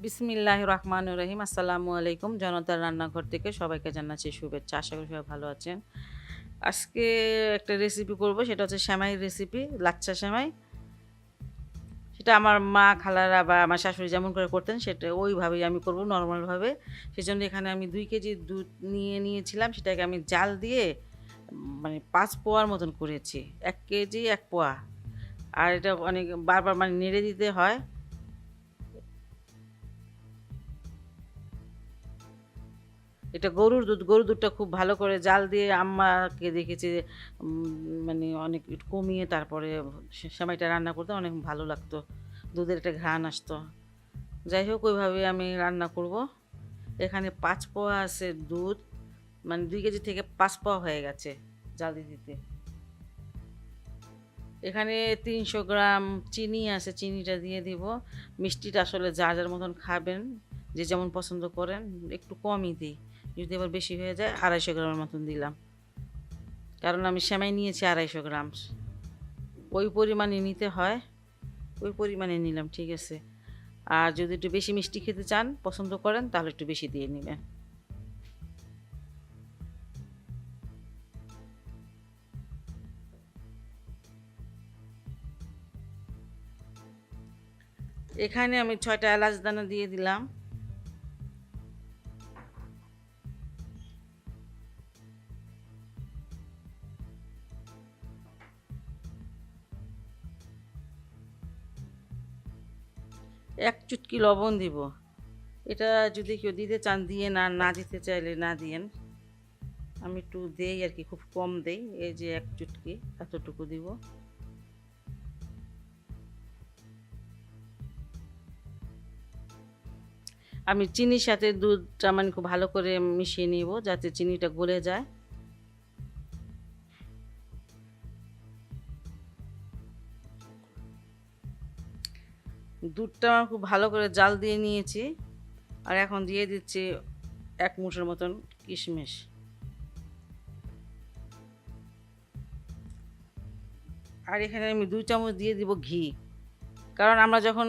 বিসমিল্লাহির রহমানির রহিম। আসসালামু আলাইকুম। জনতার রান্নাঘর থেকে সবাইকে জানাচ্ছি শুভেচ্ছা। আশা করি সবাই ভালো আছেন। আজকে একটা রেসিপি করব, সেটা হচ্ছে সেমাই রেসিপি, লাচ্ছা সেমাই। সেটা আমার মা, খালারা বা আমার শাশুড়ি যেমন করে করতেন সেটা ওইভাবেই আমি করব, নরমালভাবে। সেজন্য এখানে আমি ২ কেজি দুধ নিয়েছিলাম, সেটাকে আমি জাল দিয়ে মানে ৫ পোয়ার মতন করেছি। ১ কেজি ১ পোয়া। আর এটা অনেক বারবার মানে নেড়ে দিতে হয়। এটা গরুর দুধ। গরুর দুধটা খুব ভালো করে জাল দিয়ে আম্মাকে দেখেছি যে মানে অনেক একটু কমিয়ে তারপরে সেমাইটা রান্না করতে অনেক ভালো লাগতো। দুধের একটা ঘ্রাণ আসতো। যাই হোক ওইভাবে আমি রান্না করব। এখানে ৫ পোয়া আছে দুধ, মানে ২ কেজি থেকে ৫ পোয়া হয়ে গেছে জাল দিতে দিতে। এখানে ৩০০ গ্রাম চিনি আছে, চিনিটা দিয়ে দিব। মিষ্টিটা আসলে যার যার মতন খাবেন, যে যেমন পছন্দ করেন, একটু কমই দিই। যদি আবার বেশি হয়ে যায় ২৫০ গ্রামের মতন দিলাম, কারণ আমি সেমাই নিয়েছি ২৫০ গ্রাম। ওই পরিমাণে নিতে হয়, ওই পরিমাণে নিলাম, ঠিক আছে। আর যদি একটু বেশি মিষ্টি খেতে চান, পছন্দ করেন, তাহলে একটু বেশি দিয়ে নেবেন। এখানে আমি ৬টা এলাচ দানা দিয়ে দিলাম। এক চুটকি লবণ দিব। এটা যদি কেউ দিতে চান দিয়ে, না দিতে চাইলে না দিয়েন। আমি একটু দেই আর কি, খুব কম দেই। এই যে এক চুটকি, এতটুকু দিব। আমি চিনির সাথে দুধটা মানে খুব ভালো করে মিশিয়ে নিব, যাতে চিনিটা গলে যায়। দুধটা আমার খুব ভালো করে জাল দিয়ে নিয়েছি। আর এখন দিয়ে দিচ্ছি ১ মুঠের মতন কিশমিশ। আর এখানে আমি ২ চামচ দিয়ে দিব ঘি। কারণ আমরা যখন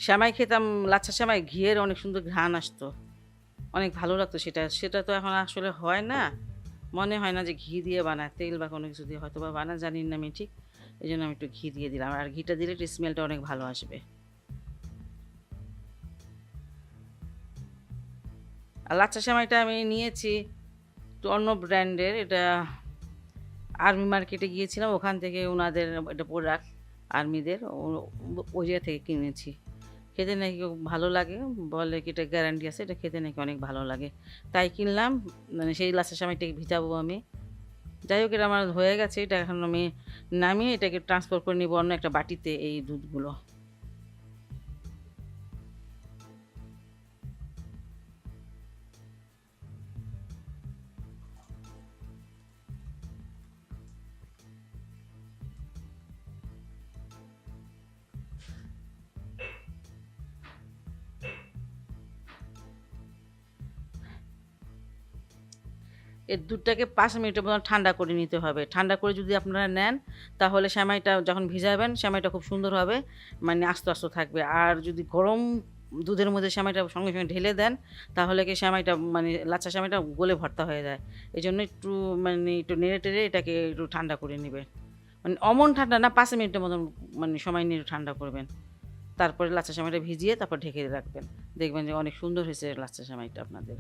সেমাই খেতাম, লাচ্ছা সেমাই, ঘিয়ের অনেক সুন্দর ঘ্রাণ আসতো, অনেক ভালো লাগতো। সেটা সেটা তো এখন আসলে হয় না। মনে হয় না যে ঘি দিয়ে বানায়, তেল বা কোনো কিছু দিয়ে হয়তো বা বানায়, জানি না আমি ঠিক। এই জন্য আমি একটু ঘি দিয়ে দিলাম। আর ঘিটা দিলে একটু স্মেলটা অনেক ভালো আসবে। আর লাচ্ছা সেমাইটা আমি নিয়েছি একটু অন্য ব্র্যান্ডের। এটা আর্মি মার্কেটে গিয়েছিলাম, ওখান থেকে ওনাদের এটা প্রোডাক্ট, আর্মিদের, ওই জায়গা থেকে কিনেছি। খেতে নাকি খুব ভালো লাগে, বলে কি এটা গ্যারান্টি আছে, এটা খেতে নাকি অনেক ভালো লাগে, তাই কিনলাম। মানে সেই লাচ্ছা সেমাইটাকে ভিজাবো আমি। যাই হোক, এটা আমার হয়ে গেছে। এটা এখন আমি নামিয়ে এটাকে ট্রান্সফার করে নিব অন্য একটা বাটিতে, এই দুধগুলো। এর দুধটাকে ৫ মিনিটের মতো ঠান্ডা করে নিতে হবে। ঠান্ডা করে যদি আপনারা নেন, তাহলে সেমাইটা যখন ভিজাবেন, সেমাইটা খুব সুন্দর হবে, মানে আস্ত আস্ত থাকবে। আর যদি গরম দুধের মধ্যে সেমাইটা সঙ্গে সঙ্গে ঢেলে দেন, তাহলে কি সেমাইটা মানে লাচ্ছা সেমাইটা গলে ভর্তা হয়ে যায়। এই জন্য একটু মানে একটু নেড়ে টেড়ে এটাকে একটু ঠান্ডা করে নেবেন। মানে অমন ঠান্ডা না, ৫ মিনিটের মতন মানে সময় নিয়ে ঠান্ডা করবেন। তারপরে লাচ্ছা সেমাইটা ভিজিয়ে তারপর ঢেকে রাখবেন। দেখবেন যে অনেক সুন্দর হয়েছে লাচ্ছা সেমাইটা আপনাদের।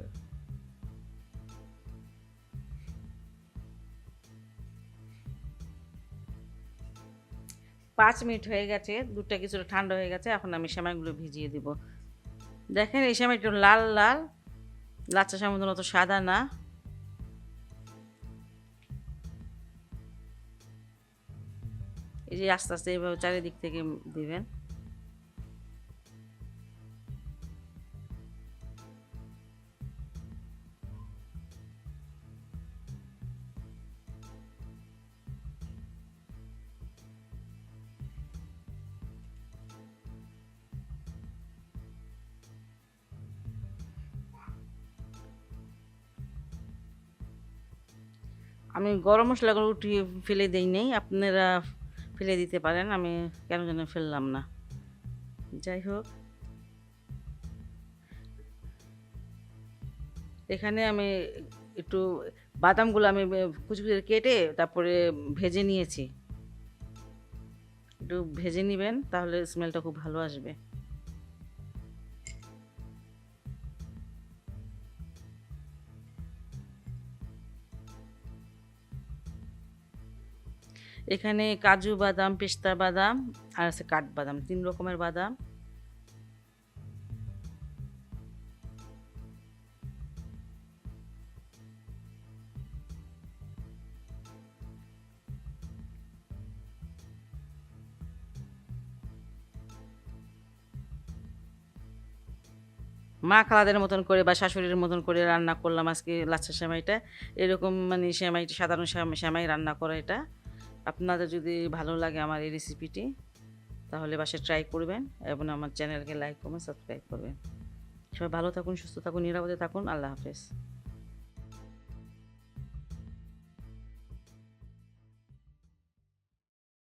৫ মিনিট হয়ে গেছে, দুধটা কিছুটা ঠান্ডা হয়ে গেছে। এখন আমি সেমাইগুলো ভিজিয়ে দিব। দেখেন এই সেমাইটা একটু লাল লাল, লাচ্ছা সেমাইয়ের মতো সাদা না। এই যে আস্তে আস্তে এইভাবে চারিদিক থেকে দিবেন। আমি গরম মশলাগুলো উঠিয়ে ফেলে দেই নাই, আপনারা ফেলে দিতে পারেন। আমি কেন যেন ফেললাম না। যাই হোক, এখানে আমি একটু বাদামগুলো আমি কুচি কুচি কেটে তারপরে ভেজে নিয়েছি। একটু ভেজে নেবেন, তাহলে স্মেলটা খুব ভালো আসবে। এখানে কাজু বাদাম, পেস্তা বাদাম আর আছে কাঠবাদাম, 3 রকমের বাদাম। মা খালাদের মতন করে বা শাশুড়ির মতন করে রান্না করলাম আজকে লাচ্ছা সেমাইটা। এরকম মানে সেমাইটা সাধারণ সেমাই রান্না করা এটা। আপনাদের যদি ভালো লাগে আমার এই রেসিপিটি, তাহলে বাসায় ট্রাই করবেন এবং আমার চ্যানেলকে লাইক, কমেন্ট, সাবস্ক্রাইব করবেন। সবাই ভালো থাকুন, সুস্থ থাকুন, নিরাপদে থাকুন। আল্লাহ হাফেজ।